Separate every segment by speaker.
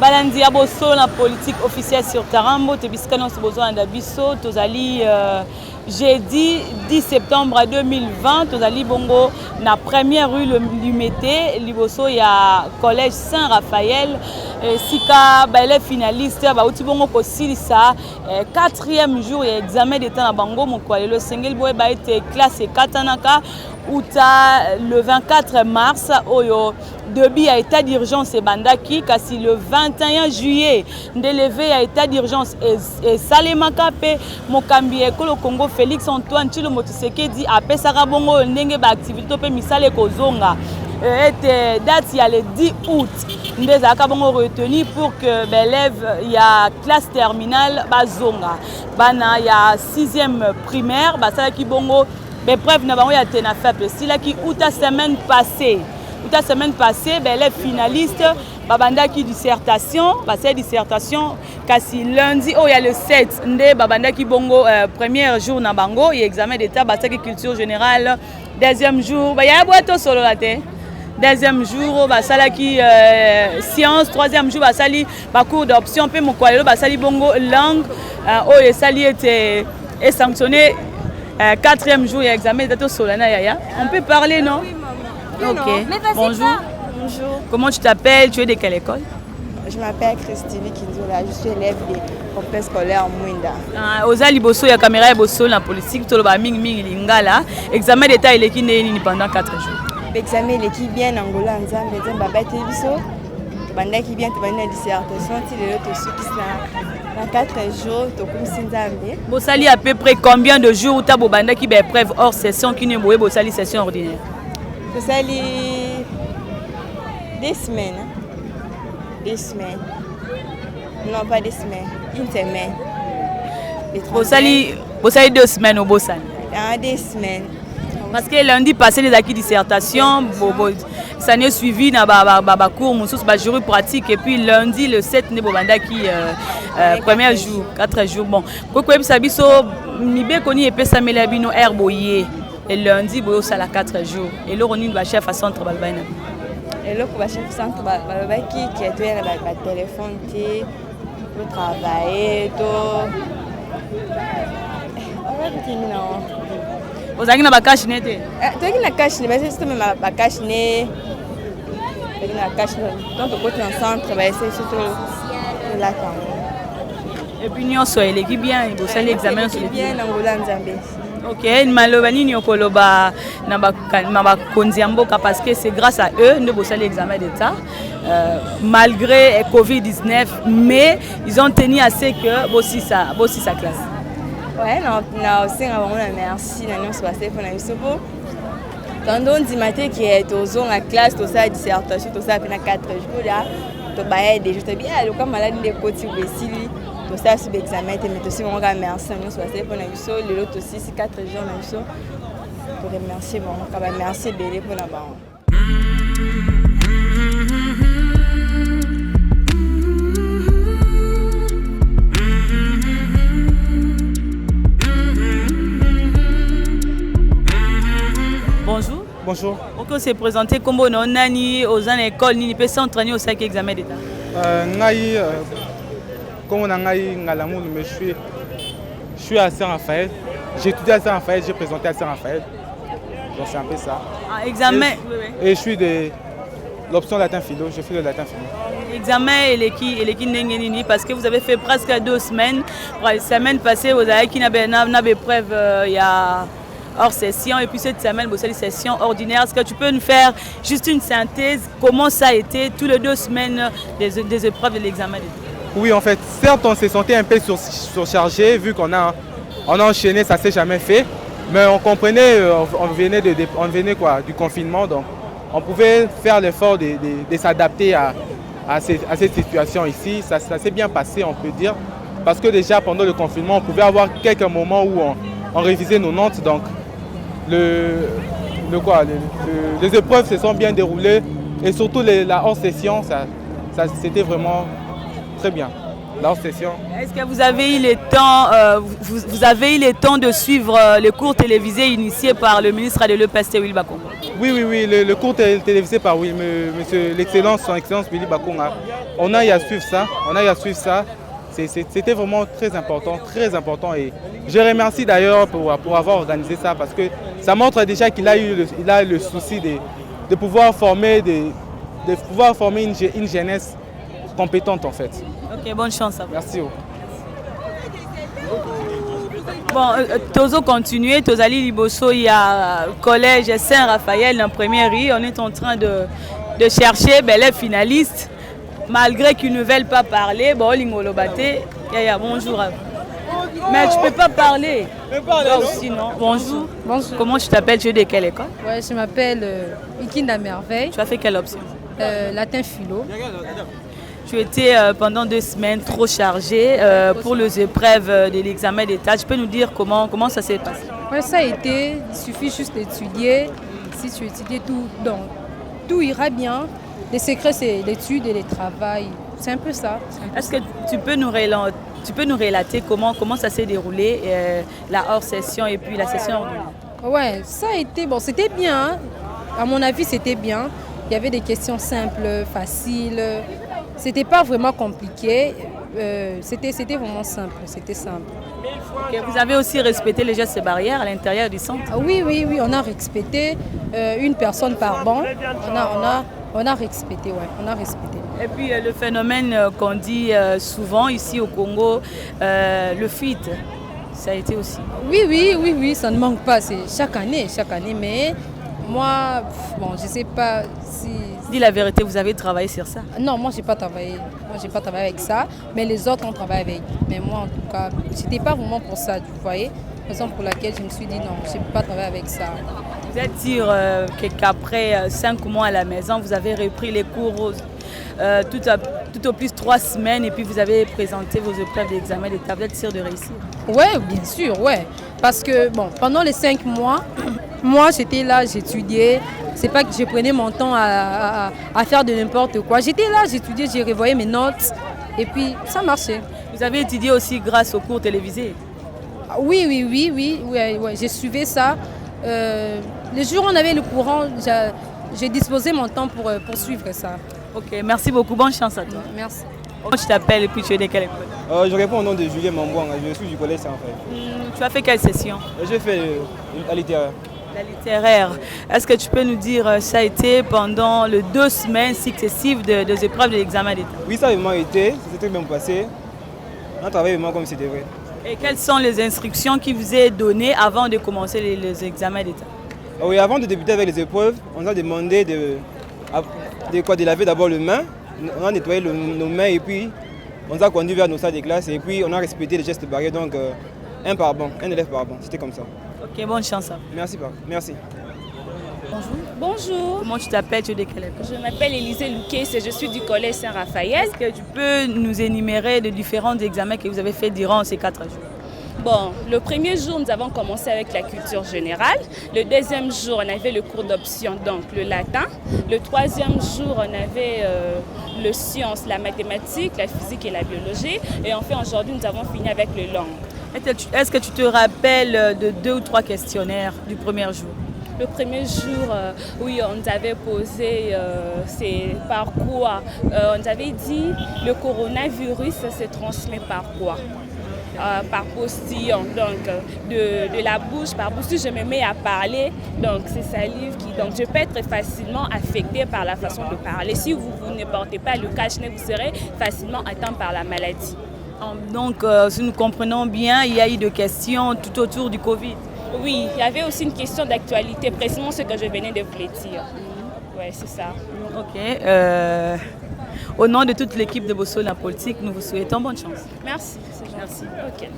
Speaker 1: balandi ya boso la politique officielle sur Tarambo te bisika non besoin d'abiso tozali jeudi 10 septembre 2020 tozali bongo na première rue Lumete liboso ya collège Saint-Raphaël sika ba élève finaliste ba uti bongo ko silisa 4e jour ya examen d'état na bango mokwale le sengel boy ba été classe 4 naka uta le 24 mars oyo début à état d'urgence et bandaki kasi le 21 juillet d'élevé à état d'urgence et Salemaka pe mokambi ekolo Congo Félix Antoine Tshilombo Tshisekedi apesaka bongo ndenge ba activité pe misale kozonga était date il y a le 10 août ndezaka bongo retenu pour que l'élève il y a classe terminale bazonga bana il y a 6e primaire basala ki bongo preuve na bango ya tena faible si la ki uta semaine passée l'élève finaliste babanda ki dissertation basé dissertation kasi lundi il y a le 7 ndé babanda ki bongo premier jour na bango et examen d'état basaki culture générale deuxième jour ba ya boito solo la te deuxième jour basalaki science troisième jour basali ba cours d'option pe mokwalelo basali bongo langue oyo esali était sanctionné 4e jour et examen d'état solana yaya on peut parler non?
Speaker 2: Oui,
Speaker 1: ok
Speaker 2: non.
Speaker 1: Bonjour.
Speaker 2: Bonjour.
Speaker 1: Comment tu t'appelles? Tu es de quelle école?
Speaker 2: Je m'appelle Christine Kinzola, je suis élève du complexe scolaire Mwinda.
Speaker 1: Oza liboso ya caméra boso la politique toloba mingi lingala examen d'état il est qui né pendant 4 jours.
Speaker 2: L'examen il est qui bien Angola nzambe nzamba bate biso. Banda qui bien tobana dissertation ti lelo to suki na 4 jours to kumisi nzambe.
Speaker 1: Bosali à peu près combien de jours ta bobanda ki ba épreuve hors session qui ne boye bosali session ordinaire?
Speaker 2: Bosali des semaines. Des semaines. Non, pas des semaines. Une semaine.
Speaker 1: Bosali 2 semaines au Bosali.
Speaker 2: Des semaines.
Speaker 1: Parce que lundi passé les acquis dissertation, ça n'est suivi na ba cours musus ba jury pratique et puis lundi le 7 ne bobanda qui premier jour 4 jours bon. Pourquoi biso mibe koni epesa melabino herboyer et lundi boyo sala 4 jours et le roni ba chef à centre balbaina.
Speaker 2: Et là, pour le chef centre, qui est le téléphone, pour travailler, tout.
Speaker 1: Vous avez une cache nette?
Speaker 2: Tu as une cache nette, mais c'est même ma cache nette. Tu as une cache nette. Donc, tu es au centre, c'est surtout là.
Speaker 1: Et puis, nous sommes l'équipe bien, vous savez l'examen sur l'équipe
Speaker 2: bien en Zambie.
Speaker 1: Ok, malobani ni okoloba na ba konziamboka parce que c'est grâce à eux nous bossons l'examen d'état malgré Covid-19 mais ils ont tenu à ce que bossi sa classe.
Speaker 2: Ouais, non aussi on merci na nous passé pour na bisopo. Tandon di matin qui est aux la classe tout ça dissertation tout ça pendant 4 jours là to baie des juste bien le comme malade de côté Wesili. Tout ça c'est l'examen mais aussi on remercie nous soit pour nous so le lot aussi c'est 4 jours nous so pour remercier bon on va merci de pour la banque.
Speaker 1: Bonjour.
Speaker 3: Bonjour.
Speaker 1: On s'est présenté comme on a ni aux écoles ni peut s'entraîner au 5 examen d'état.
Speaker 3: Comme on a Ngalamoul, mais je suis à Saint-Raphaël. J'ai étudié à Saint-Raphaël, j'ai présenté à Saint-Raphaël. Donc c'est un peu ça.
Speaker 1: Examen.
Speaker 3: Et je suis de l'option latin philo, je fais le latin philo.
Speaker 1: Examen et l'équipe parce que vous avez fait presque 2 semaines. La semaine passée, vous avez qui n'a épreuve il y a hors session et puis cette semaine vous avez une session ordinaire. Est-ce que tu peux nous faire juste une synthèse comment ça a été tous les 2 semaines des épreuves de l'examen?
Speaker 3: Oui, en fait, certes, on s'est senti un peu surchargé vu qu'on a enchaîné, ça ne s'est jamais fait. Mais on comprenait, on venait du confinement, donc on pouvait faire l'effort de s'adapter à cette situation ici. Ça s'est bien passé, on peut dire. Parce que déjà, pendant le confinement, on pouvait avoir quelques moments où on révisait nos notes. Donc, les épreuves se sont bien déroulées. Et surtout, la hors-session, c'était vraiment très bien. leur session.
Speaker 1: Est-ce que vous avez eu le temps, vous avez eu le temps de suivre les cours télévisés initiés par le ministre de l'EPST, Willy Bakonga?
Speaker 3: Oui, le cours télévisé par monsieur l'excellence, son excellence Willy Bakonga. On a eu à suivre ça. C'était vraiment très important et je remercie d'ailleurs pour avoir organisé ça parce que ça montre déjà qu'il a eu le souci de pouvoir former, une jeunesse compétente en fait.
Speaker 1: Ok, bonne chance à vous.
Speaker 3: Merci.
Speaker 1: Bon, Tozo continuer, Tozali Liboso, il y a collège Saint-Raphaël en première rue. On est en train de chercher les finalistes. Malgré qu'ils ne veulent pas parler, bon, Lingolobate, bonjour à vous. Mais tu ne peux pas parler. Toi aussi, non? Bonjour.
Speaker 4: Bonjour.
Speaker 1: Comment tu t'appelles? Tu es de quelle école?
Speaker 4: Ouais, je m'appelle Ikinda Merveille.
Speaker 1: Tu as fait quelle option?
Speaker 4: Latin philo.
Speaker 1: Tu étais pendant 2 semaines trop chargée pour les épreuves de l'examen d'État. Tu peux nous dire comment ça s'est passé?
Speaker 4: Ouais, ça a été, il suffit juste d'étudier. Si tu étudies tout ira bien. Les secrets, c'est l'étude et le travail. C'est un peu ça.
Speaker 1: Est-ce que tu peux nous relater comment ça s'est déroulé, la hors-session et puis la session ordinaire?
Speaker 4: Ouais, ça a été, bon, c'était bien. À mon avis, c'était bien. Il y avait des questions simples, faciles. C'était pas vraiment compliqué. C'était vraiment simple. C'était simple.
Speaker 1: Okay, vous avez aussi respecté les gestes barrières à l'intérieur du centre?
Speaker 4: Oui, on a respecté une personne par banc. On a respecté, ouais, on a respecté.
Speaker 1: Et puis le phénomène qu'on dit souvent ici au Congo, le fuite, ça a été aussi.
Speaker 4: Oui, ça ne manque pas. C'est chaque année. Mais moi, bon, je ne sais pas si...
Speaker 1: Dis la vérité, vous avez travaillé sur ça?
Speaker 4: Non, moi, je n'ai pas travaillé. Moi, j'ai pas travaillé avec ça, mais les autres ont travaillé avec. Mais moi, en tout cas, ce n'était pas vraiment pour ça, vous voyez. Raison pour laquelle je me suis dit non, je ne peux pas travailler avec ça.
Speaker 1: Vous êtes sûr qu'après 5 mois à la maison, vous avez repris les cours tout au plus 3 semaines et puis vous avez présenté vos épreuves d'examen d'État. Vous êtes sûr de réussir?
Speaker 4: Oui, bien sûr, ouais. Parce que bon, pendant les 5 mois, moi j'étais là, j'étudiais. C'est pas que je prenais mon temps à faire de n'importe quoi. J'étais là, j'étudiais, j'ai revoyé mes notes et puis ça marchait.
Speaker 1: Vous avez étudié aussi grâce aux cours télévisés?
Speaker 4: Oui, j'ai suivi ça. Les jours où on avait le courant, j'ai disposé mon temps pour suivre ça.
Speaker 1: Ok, merci beaucoup. Bonne chance à toi.
Speaker 4: Merci.
Speaker 1: Comment tu t'appelles et puis tu es de quelle école?
Speaker 5: Je réponds au nom de Julien Mambouang, je suis du collège Saint-Raphaël.
Speaker 1: Tu as fait quelle session?
Speaker 5: J'ai fait la littéraire.
Speaker 1: La littéraire. Est-ce que tu peux nous dire, ça a été pendant les 2 semaines successives des épreuves de l'examen d'État? Oui,
Speaker 5: ça a vraiment été, c'était très bien passé. On a travaillé vraiment comme c'était vrai.
Speaker 1: Et quelles sont les instructions qui vous est données avant de commencer les examens d'État?
Speaker 5: Oui, avant de débuter avec les épreuves, on nous a demandé de laver d'abord les mains. On a nettoyé nos mains et puis on nous a conduit vers nos salles de classe et puis on a respecté les gestes barrières. Donc un élève par banc, c'était comme ça.
Speaker 1: Ok, bonne chance.
Speaker 5: Merci.
Speaker 6: Bonjour.
Speaker 1: Comment tu t'appelles? Tu es de quelle école?
Speaker 6: Je m'appelle Élisée Louquet et je suis du collège Saint-Raphaël.
Speaker 1: Est-ce que tu peux nous énumérer les différents examens que vous avez fait durant ces 4 jours?
Speaker 6: Bon, le premier jour, nous avons commencé avec la culture générale. Le deuxième jour, on avait le cours d'option, donc le latin. Le troisième jour, on avait le sciences, la mathématique, la physique et la biologie. Et enfin, aujourd'hui, nous avons fini avec le langue.
Speaker 1: Est-ce que tu te rappelles de 2 ou 3 questionnaires du premier jour?
Speaker 6: Le premier jour, oui, on nous avait posé c'est par quoi. On nous avait dit le coronavirus se transmet par quoi? Par postillon, donc de la bouche par bouche. Si je me mets à parler, donc c'est salive qui, donc je peux être facilement affectée par la façon de parler. Si vous ne portez pas le cache-nez, vous serez facilement atteint par la maladie.
Speaker 1: Donc, si nous comprenons bien, il y a eu des questions tout autour du Covid.
Speaker 6: Oui, il y avait aussi une question d'actualité, précisément ce que je venais de vous dire. Oui, c'est ça.
Speaker 1: Ok. Au nom de toute l'équipe de Bosso La Politique, nous vous souhaitons bonne chance.
Speaker 6: Merci. Merci. Ok.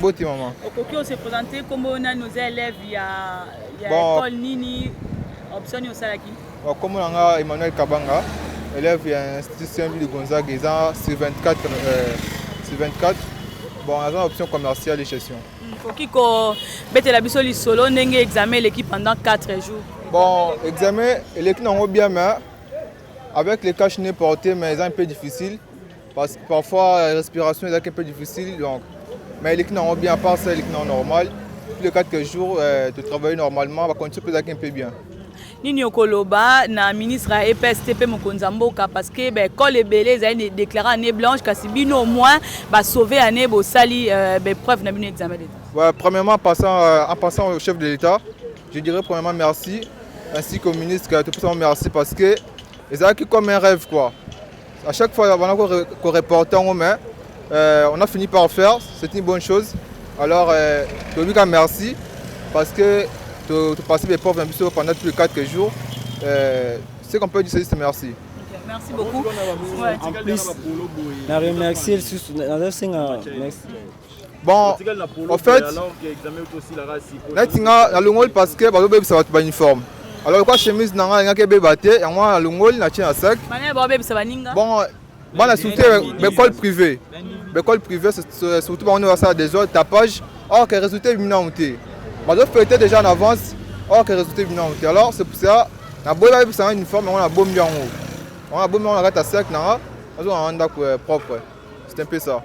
Speaker 3: Mboti maman.
Speaker 1: Okoki, on s'est présenté comme on a nos élèves, il y a école Nini, option au Salaki.
Speaker 3: Comme on a Emmanuel Kabanga, élève il y a l'Institut Saint-Louis de Gonzague, ils ont sur 24. Bon, on a une option commerciale et gestion.
Speaker 1: Okoki, ko bete la biso li solo, n'enge examen l'équipe pendant 4 jours.
Speaker 3: Bon, examen, l'équipe n'a bien, mais avec les caches nez portés, mais c'est un peu difficile. Parce que parfois, la respiration est un peu difficile. Donc, mais l'équipe n'a bien, à part ça, l'équipe est normale. Tous les 4 jours, tu travailles normalement, on va continuer un peu bien.
Speaker 1: Nini okoloba na ministre à EPSTP Mokonzamboka parce que ben quand les belés ont déclaré année blanche kasi bino au moins ba sauver année bo sali ben preuve na bino examen d'état.
Speaker 3: Ouais, premièrement en passant au chef de l'État, je dirais premièrement merci ainsi qu'au ministre tout simplement merci parce que ils ont comme un rêve quoi. À chaque fois qu'on reporte en main, on a fini par faire, c'est une bonne chose. Alors merci parce que de passer les pauvres pendant tous les 4 jours. Ce qu'on peut dire, c'est merci.
Speaker 1: Okay, merci beaucoup. Ouais.
Speaker 7: En plus, je remercie merci.
Speaker 3: Bon, en fait, parce que ça va être uniforme. Alors, quoi, chemise, il y a un battu, il y a un longol, il y a un sac. Bon, la sûreté, l'école privée. L'école privée, c'est surtout quand on a des autres tapages. Or, que le résultat est venu. On doit faire déjà en avance, or que le résultat est venu. Alors c'est pour ça, on a beau avoir une uniforme, on a beau mieux en haut. On a beau mieux en haut, on a sec, on a un propre. C'est un peu ça.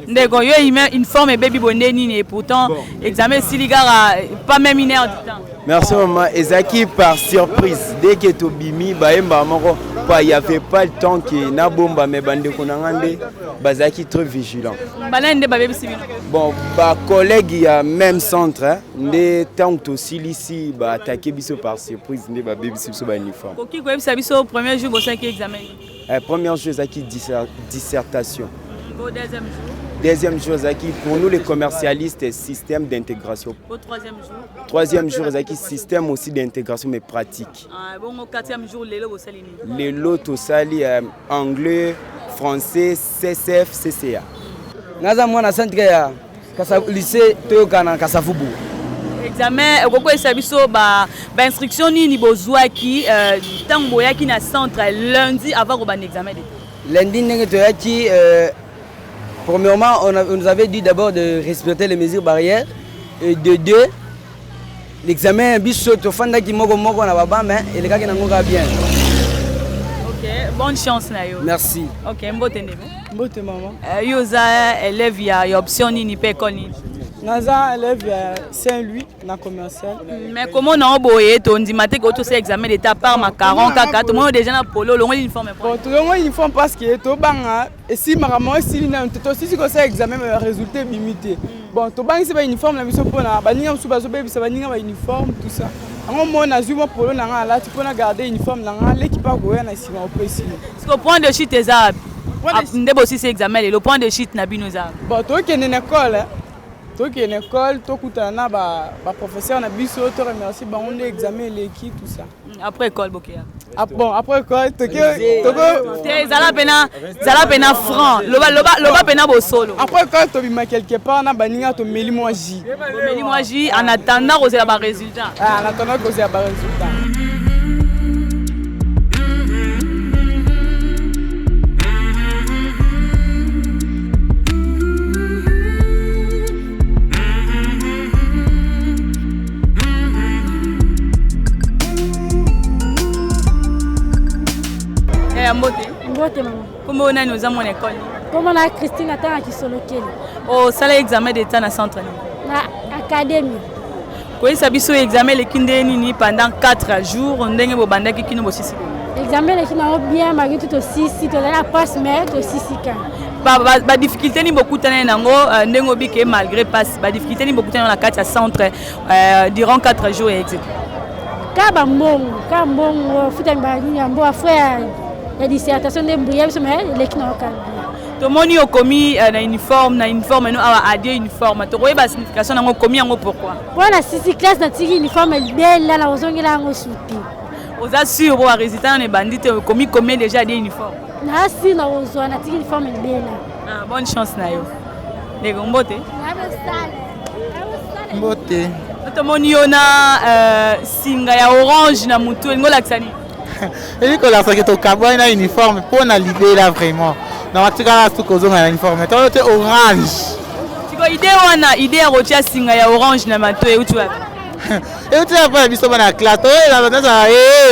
Speaker 1: Ndeko yo uniforme et baby bonnet et pourtant examen siligara pas même une heure du temps.
Speaker 7: Merci maman. Ezaki par surprise dès que tu bimi baemba moko il n'y avait pas le temps que na bomba mais bande konangande bazaki très vigilant.
Speaker 1: Balende ba baby civil.
Speaker 7: Bon ba collègue il y a même centre ndé tant to silisi ba attaquer biso par surprise ndé ba baby biso ba uniforme.
Speaker 1: Koki ko biso biso premier jour bo 5 examen.
Speaker 7: Premier jour ezaki dissertation.
Speaker 1: Deuxième jour.
Speaker 7: Deuxième jour, pour nous les commercialistes, système d'intégration.
Speaker 1: Au troisième jour.
Speaker 7: Troisième jour, système aussi d'intégration mais pratique.
Speaker 1: Bon, au quatrième jour, les lots salini.
Speaker 7: Les lots sali anglais, français, CCF, CCA.
Speaker 8: Naza mwana centre ya lycée Toyokana Kasafubu.
Speaker 1: Examen, beaucoup de services instruction ni bozwa ki tango boyaki na centre lundi avant qu'on examen.
Speaker 8: Lundi nenge toyaki premièrement, on nous avait dit d'abord de respecter les mesures barrières et de deux, l'examen bisoto fanda ki moko moko na baba mais et les gars qui n'ont pas bien.
Speaker 1: OK, bonne chance na yo.
Speaker 8: Merci.
Speaker 1: OK, mbote ndebe.
Speaker 9: Mbote maman.
Speaker 1: Yoza élève ya option ni pe koni.
Speaker 9: Naza élève Saint-Louis na commercial.
Speaker 1: Mais comment on boye to ndimate ko to se examen d'état par macaron kaka to mo déjà na polo longo uniforme.
Speaker 9: Bon, to longo uniforme parce que to banga et si maman si na to si ko se examen mais résultat limité. Bon, to banga c'est pas uniforme na biso pona ba ninga musu bazo be bisa ba ninga ba uniforme tout ça. Ango mo na zuma polo na nga là tu peux na garder uniforme na nga l'équipe a ko na sima au précis.
Speaker 1: Est-ce que point de chute ezab? Ndebo si c'est examen le point de chute na bino za.
Speaker 9: Bon, to ke na école. Donc une école, tout kutana ba professeur na biso, to remercie ba on examen l'équipe tout ça.
Speaker 1: Après école bokia.
Speaker 9: Bon après école, to
Speaker 1: zala pena franc. Loba pena bo solo.
Speaker 9: Après école to bima quelque part na baninga to meli moi J.
Speaker 1: Meli moi J en attendant que c'est ba résultat.
Speaker 9: En attendant que c'est ba résultat.
Speaker 10: Mbote maman.
Speaker 1: Comment on a nos amis en école?
Speaker 10: Comment on a Christine Atana qui sont locales?
Speaker 1: Oh, ça l'examen d'état na centre.
Speaker 10: Na académie.
Speaker 1: Quoi ça biso examen les kindeni ni pendant 4 jours, ndenge bo bandaki kino bo sisi.
Speaker 10: Examen les kino bien malgré tout aussi si to la passe mais to sisi kan.
Speaker 1: Ba difficulté ni beaucoup tane nango ndengo bi ke malgré passe ba difficulté ni beaucoup tane na 4 centre durant 4 jours et etc.
Speaker 10: Kabambongo futa ni ambo frère. La dissertation de Brielle, mais l'équipe n'a pas.
Speaker 1: Tout le monde a commis na uniforme nous a adé uniforme. Tu vois la signification n'a commis en pourquoi?
Speaker 10: Voilà, si classe n'a tiré uniforme belle là la ozongi là en souti.
Speaker 1: Aux assure pour résident les bandits commis combien déjà des uniformes?
Speaker 10: Na si na ozona tiré uniforme belle.
Speaker 1: Ah bonne chance na yo. ndeko mbote
Speaker 11: mbote
Speaker 1: tomoni yo na singa ya orange na mutu elingi olakisa nini
Speaker 11: elingi kolakisaki tokabwani na uniforme mpo na libela vraiment na watikala suki ozonga na uniforme tolo te orange
Speaker 1: siko ide wana ide ya kotia singa ya orange na mato euti wapi
Speaker 11: euti ya mpo na biso bana classe toyelaa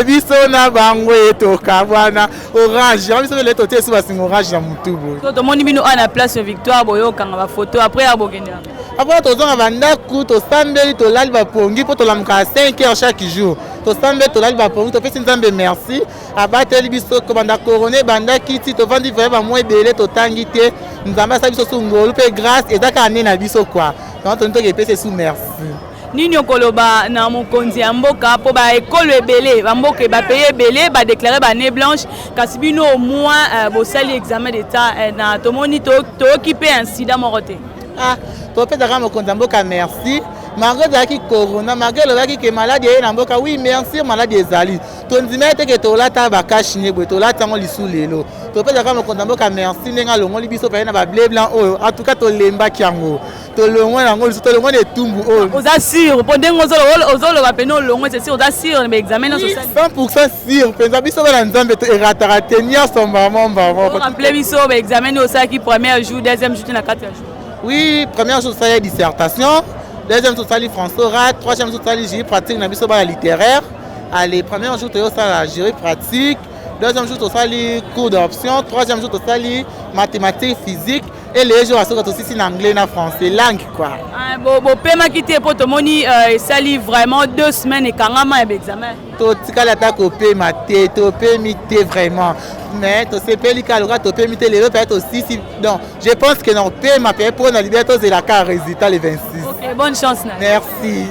Speaker 11: biso na bango tokabwana orange yango biso bele totie esu basinga orange na mutu boye
Speaker 1: so tomoni bino a na place victoire boyokanga bafoto après ya bokendela
Speaker 11: après tozonga bandako tosambeli tolali bapongi mpo tolamuka 5 heures chaque jour tosambeli tolali bapongi topesi nzambe merci abateli biso kobanda korone bandaki ti tovandi vraimen bamwa ebele totangi te nzambe asala biso su ngolu mpe grâce eza kaka nde na biso kua donc toni toka epesi esu merci
Speaker 1: nini okoloba na mokonzi ya mboka mpo baekolo ebele bamboka bapeye ebele badeklare bane blanche kasi bino au moins bosali examen d'état na tomoni toyoki mpe insida moko te
Speaker 11: topesaka mokonzi ya mboka merci malgré ezalaki corona malgré elobaki ke maladi eye na mboka oui merci maladi ezali tondima ete ke tolata bakashine boye tolata yango lisu lelo topesaka mokonzi ya mboka merci ndenge alongoli biso paye na bablé blanc oyo en tout cas tolembaki yango tolongwe yango lisu tolongwe na etumbu oyo
Speaker 1: oza sûr mpo ndenge ozoloba pene olongwe c'est sûr oza sûr na baexamen nyonso osali
Speaker 11: 100% sûr mpenza biso bana nzambe erataka te nyonso
Speaker 1: rappele biso baexamen osalaki premier jour deuxième jour te na 4 jours
Speaker 11: oui premier jour osali dissertation deuxième jour osali français oral troisième jour osali jury pratique na biso bana littéraire allez premier jour tosala jury pratique deuxième jour tosali cours d'option troisième jour tosali mathématiques physique et les jours asoka tosisi na anglais na français langue quoi
Speaker 1: bopemaki te mpo tomoni esali vraiment 2 semaines ekangama ya baexamen
Speaker 11: totikali ata kopema te topemi te vraiment mais tosepeli kaka lokola topemi te lelo mpe tosisi donc je pense que non pema mpe mpo na libere tozelaka résultat le 26
Speaker 1: ok bonne chance na
Speaker 11: merci